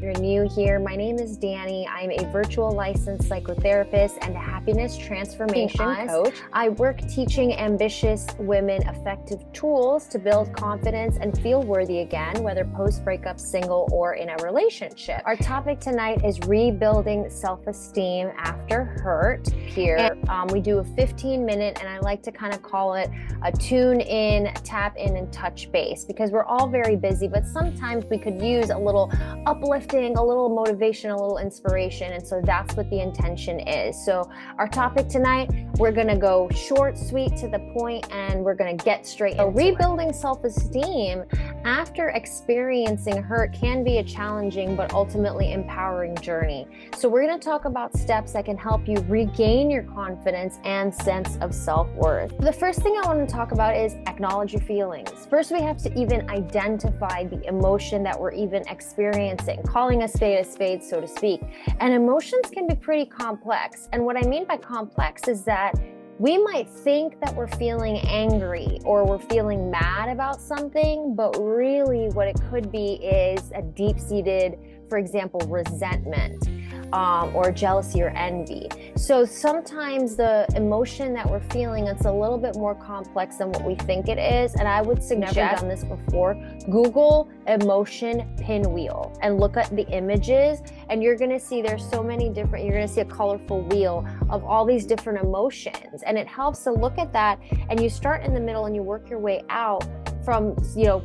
you're new here, my name is Dani. I'm a virtual licensed psychotherapist and a happiness transformation coach. I work teaching ambitious women effective tools to build confidence and feel worthy again, whether post-breakup, single, or in a relationship. Our topic tonight is rebuilding self-esteem after hurt. Here, we do a 15-minute, and I like to kind of call it a tune in, tap in, and touch base, because we're all very busy, but sometimes we could use a little uplifting, a little motivation, a little inspiration. And so that's what the intention is. So our topic tonight, we're going to go short, sweet, to the point, and we're going to get straight into rebuilding self-esteem after experiencing hurt can be a challenging but ultimately empowering journey. So we're going to talk about steps that can help you regain your confidence and sense of self-worth. The first thing I want to talk about is acknowledge your feelings. First, we have to even identify the emotion that we're even experiencing, calling a spade, so to speak. And emotions can be pretty complex. And what I mean by complex is that we might think that we're feeling angry or we're feeling mad about something, but really what it could be is a deep-seated, for example, resentment. Or jealousy or envy. So sometimes the emotion that we're feeling, it's a little bit more complex than what we think it is. And I would suggest, never done this before, Google emotion pinwheel and look at the images, and you're gonna see there's so many different, you're gonna see a colorful wheel of all these different emotions. And it helps to look at that, and you start in the middle and you work your way out from,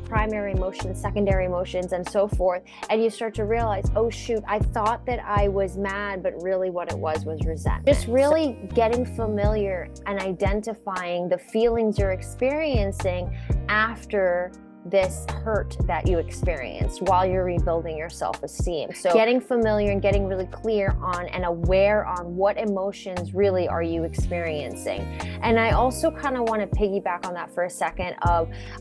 primary emotions, secondary emotions, and so forth. And you start to realize, oh shoot, I thought that I was mad, but really what it was resentment. Just really getting familiar and identifying the feelings you're experiencing after this hurt that you experienced while you're rebuilding your self-esteem. So getting familiar and getting really clear on and aware on what emotions really are you experiencing. And I also kind of want to piggyback on that for a second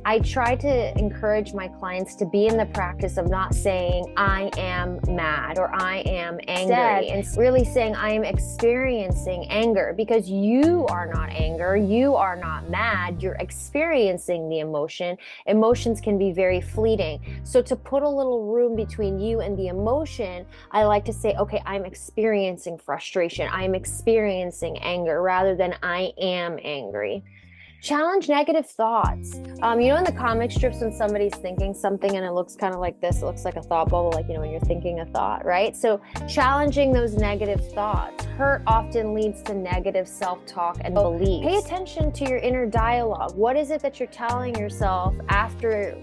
I try to encourage my clients to be in the practice of not saying I am mad or I am angry, and really saying I am experiencing anger, because you are not anger, you are not mad, you're experiencing the emotion. Emotions can be very fleeting. So to put a little room between you and the emotion, I like to say, okay, I'm experiencing frustration, I'm experiencing anger, rather than I am angry. Challenge negative thoughts. In the comic strips, when somebody's thinking something and it looks kind of like this, it looks like a thought bubble, like, when you're thinking a thought, right? So challenging those negative thoughts. Hurt often leads to negative self-talk and beliefs. Pay attention to your inner dialogue. What is it that you're telling yourself after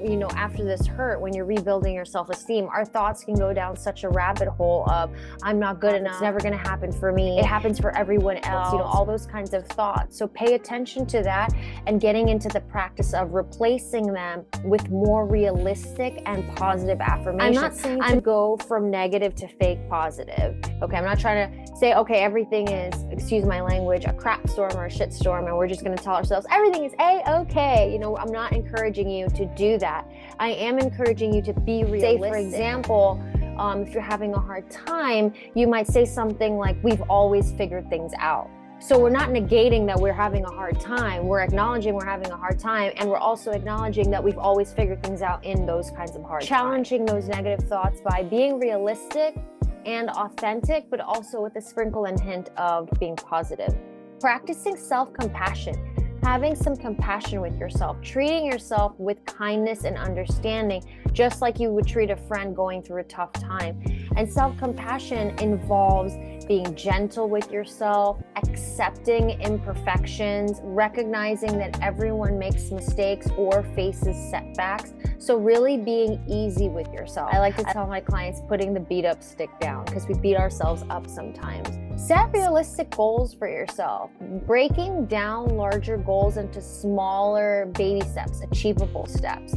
this hurt, when you're rebuilding your self-esteem? Our thoughts can go down such a rabbit hole of, I'm not good enough, it's never gonna happen for me, it happens for everyone else, all those kinds of thoughts. So pay attention to that, and getting into the practice of replacing them with more realistic and positive affirmations. I'm not saying to go from negative to fake positive. Okay, I'm not trying to say, okay, everything is, excuse my language, a crap storm or a shit storm, and we're just going to tell ourselves everything is A-okay. I'm not encouraging you to do that. I am encouraging you to be realistic. Say, for example, if you're having a hard time, you might say something like, we've always figured things out. So we're not negating that we're having a hard time. We're acknowledging we're having a hard time, and we're also acknowledging that we've always figured things out in those kinds of hard times. Challenging those negative thoughts by being realistic and authentic, but also with a sprinkle and hint of being positive. Practicing self-compassion. Having some compassion with yourself, treating yourself with kindness and understanding, just like you would treat a friend going through a tough time. And self-compassion involves being gentle with yourself, accepting imperfections, recognizing that everyone makes mistakes or faces setbacks. So really being easy with yourself. I like to tell my clients, putting the beat up stick down, because we beat ourselves up sometimes. Set realistic goals for yourself. Breaking down larger goals into smaller baby steps, achievable steps.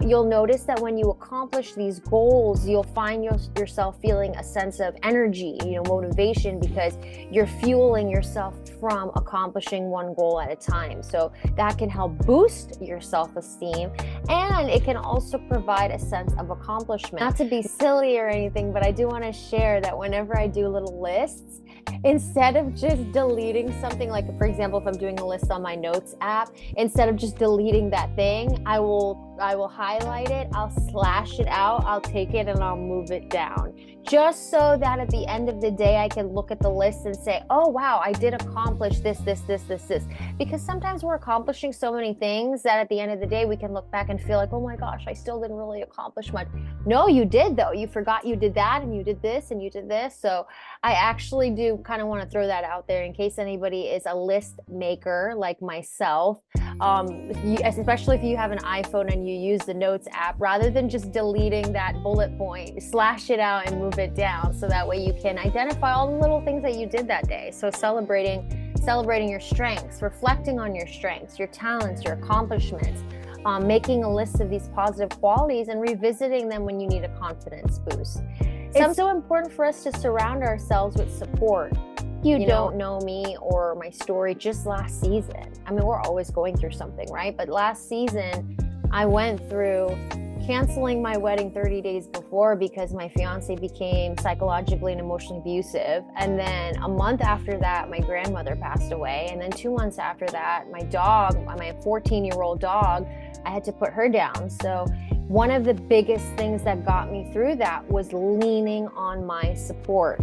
You'll notice that when you accomplish these goals, you'll find yourself feeling a sense of energy, motivation, because you're fueling yourself from accomplishing one goal at a time. So that can help boost your self-esteem, and it can also provide a sense of accomplishment. Not to be silly or anything, but I do want to share that whenever I do little lists, instead of just deleting something, like for example, if I'm doing a list on my notes app, instead of just deleting that thing, I will I will highlight it, I'll slash it out, I'll take it and I'll move it down. Just so that at the end of the day, I can look at the list and say, oh, wow, I did accomplish this. Because sometimes we're accomplishing so many things that at the end of the day, we can look back and feel like, oh my gosh, I still didn't really accomplish much. No, you did though. You forgot you did that and you did this and you did this. So I actually do kind of want to throw that out there in case anybody is a list maker like myself. Especially if you have an iPhone and you use the Notes app, rather than just deleting that bullet point, slash it out and move it down so that way you can identify all the little things that you did that day. So celebrating your strengths, reflecting on your strengths, your talents, your accomplishments, making a list of these positive qualities and revisiting them when you need a confidence boost. It's so important for us to surround ourselves with support. You don't know me or my story just last season. I mean, we're always going through something, right? But last season, I went through canceling my wedding 30 days before because my fiance became psychologically and emotionally abusive. And then a month after that, my grandmother passed away. And then 2 months after that, my dog, my 14-year-old dog, I had to put her down. So one of the biggest things that got me through that was leaning on my support.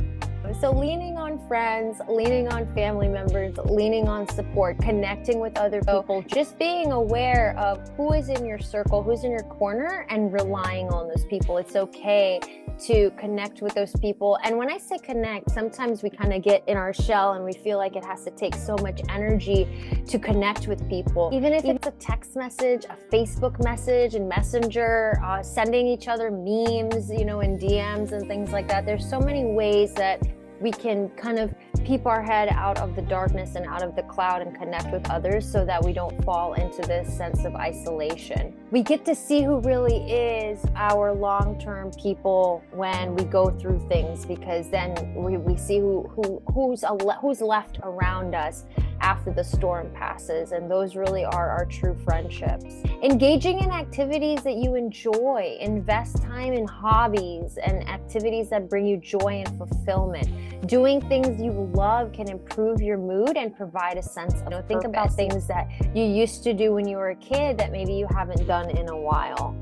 So leaning on friends, leaning on family members, leaning on support, connecting with other people, just being aware of who is in your circle, who's in your corner, and relying on those people. It's okay to connect with those people. And when I say connect, sometimes we kind of get in our shell and we feel like it has to take so much energy to connect with people. Even if it's a text message, a Facebook message and Messenger, sending each other memes, in DMs and things like that. There's so many ways that we can kind of peep our head out of the darkness and out of the cloud and connect with others so that we don't fall into this sense of isolation. We get to see who really is our long-term people when we go through things, because then we see who's left around us after the storm passes, and those really are our true friendships. Engaging in activities that you enjoy, invest time in hobbies and activities that bring you joy and fulfillment. Doing things you love can improve your mood and provide a sense of purpose. Think about things that you used to do when you were a kid that maybe you haven't done in a while.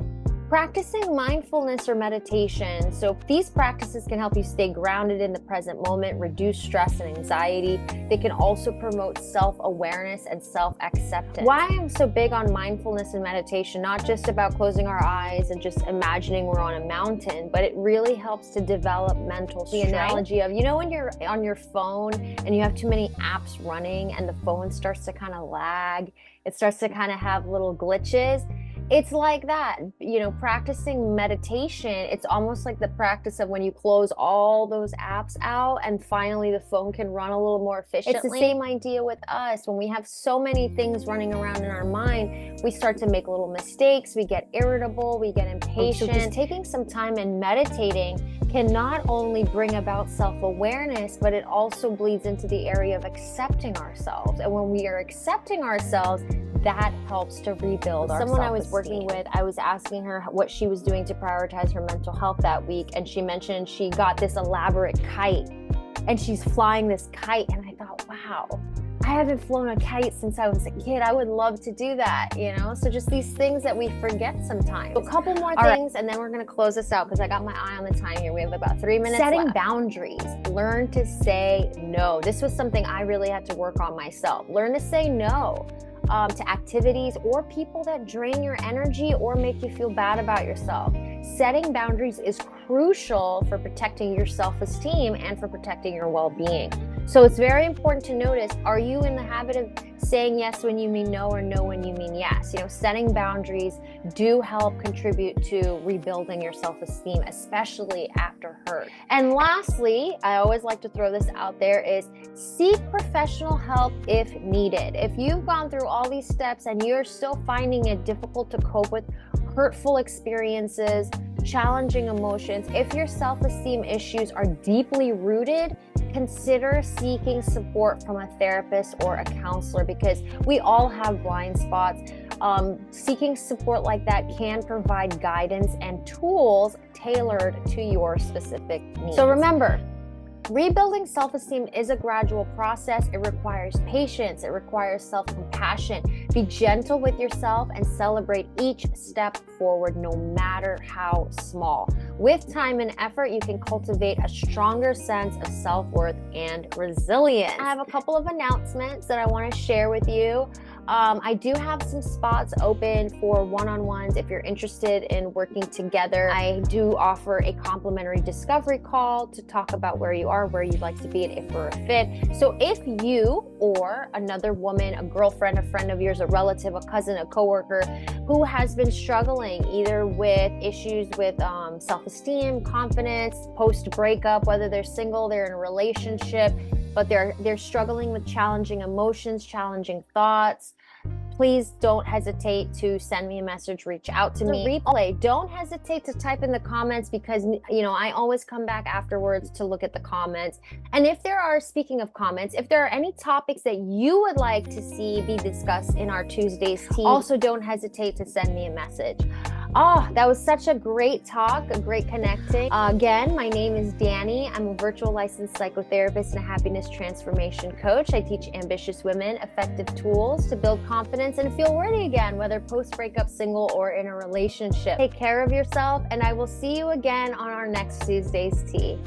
Practicing mindfulness or meditation. So these practices can help you stay grounded in the present moment, reduce stress and anxiety. They can also promote self-awareness and self-acceptance. Why I'm so big on mindfulness and meditation, not just about closing our eyes and just imagining we're on a mountain, but it really helps to develop mental strength. The analogy of, when you're on your phone and you have too many apps running and the phone starts to kind of lag, it starts to kind of have little glitches. It's like that, practicing meditation. It's almost like the practice of when you close all those apps out and finally the phone can run a little more efficiently. It's the same idea with us. When we have so many things running around in our mind, we start to make little mistakes, we get irritable, we get impatient. So just taking some time and meditating can not only bring about self-awareness, but it also bleeds into the area of accepting ourselves. And when we are accepting ourselves, that helps to rebuild our self-esteem. Someone I was working with, I was asking her what she was doing to prioritize her mental health that week, and she mentioned she got this elaborate kite, and she's flying this kite, and I thought, wow, I haven't flown a kite since I was a kid. I would love to do that, So just these things that we forget sometimes. So a couple more things, and then we're gonna close this out because I got my eye on the time here. We have about 3 minutes left. Setting boundaries. Learn to say no. This was something I really had to work on myself. Learn to say no to activities or people that drain your energy or make you feel bad about yourself. Setting boundaries is crucial for protecting your self-esteem and for protecting your well-being. So it's very important to notice, are you in the habit of saying yes when you mean no or no when you mean yes? Setting boundaries do help contribute to rebuilding your self-esteem, especially after hurt. And lastly, I always like to throw this out there, is seek professional help if needed. If you've gone through all these steps and you're still finding it difficult to cope with hurtful experiences, challenging emotions, if your self-esteem issues are deeply rooted, consider seeking support from a therapist or a counselor, because we all have blind spots. Seeking support like that can provide guidance and tools tailored to your specific needs. So remember, rebuilding self-esteem is a gradual process. It requires patience. It requires self-compassion. Be gentle with yourself and celebrate each step forward, no matter how small. With time and effort, you can cultivate a stronger sense of self-worth and resilience. I have a couple of announcements that I want to share with you. I do have some spots open for one-on-ones if you're interested in working together. I do offer a complimentary discovery call to talk about where you are, where you'd like to be, and if we're a fit. So if you or another woman, a girlfriend, a friend of yours, a relative, a cousin, a coworker who has been struggling either with issues with self-esteem, confidence, post-breakup, whether they're single, they're in a relationship, but they're struggling with challenging emotions, challenging thoughts, please don't hesitate to send me a message, reach out to me. Replay, don't hesitate to type in the comments because, I always come back afterwards to look at the comments. And if there are, speaking of comments, if there are any topics that you would like to see be discussed in our Tuesdays tea, also don't hesitate to send me a message. Oh, that was such a great talk, a great connecting. Again, my name is Dani. I'm a virtual licensed psychotherapist and a happiness transformation coach. I teach ambitious women effective tools to build confidence and feel worthy again, whether post-breakup, single, or in a relationship. Take care of yourself, and I will see you again on our next Tuesday's tea.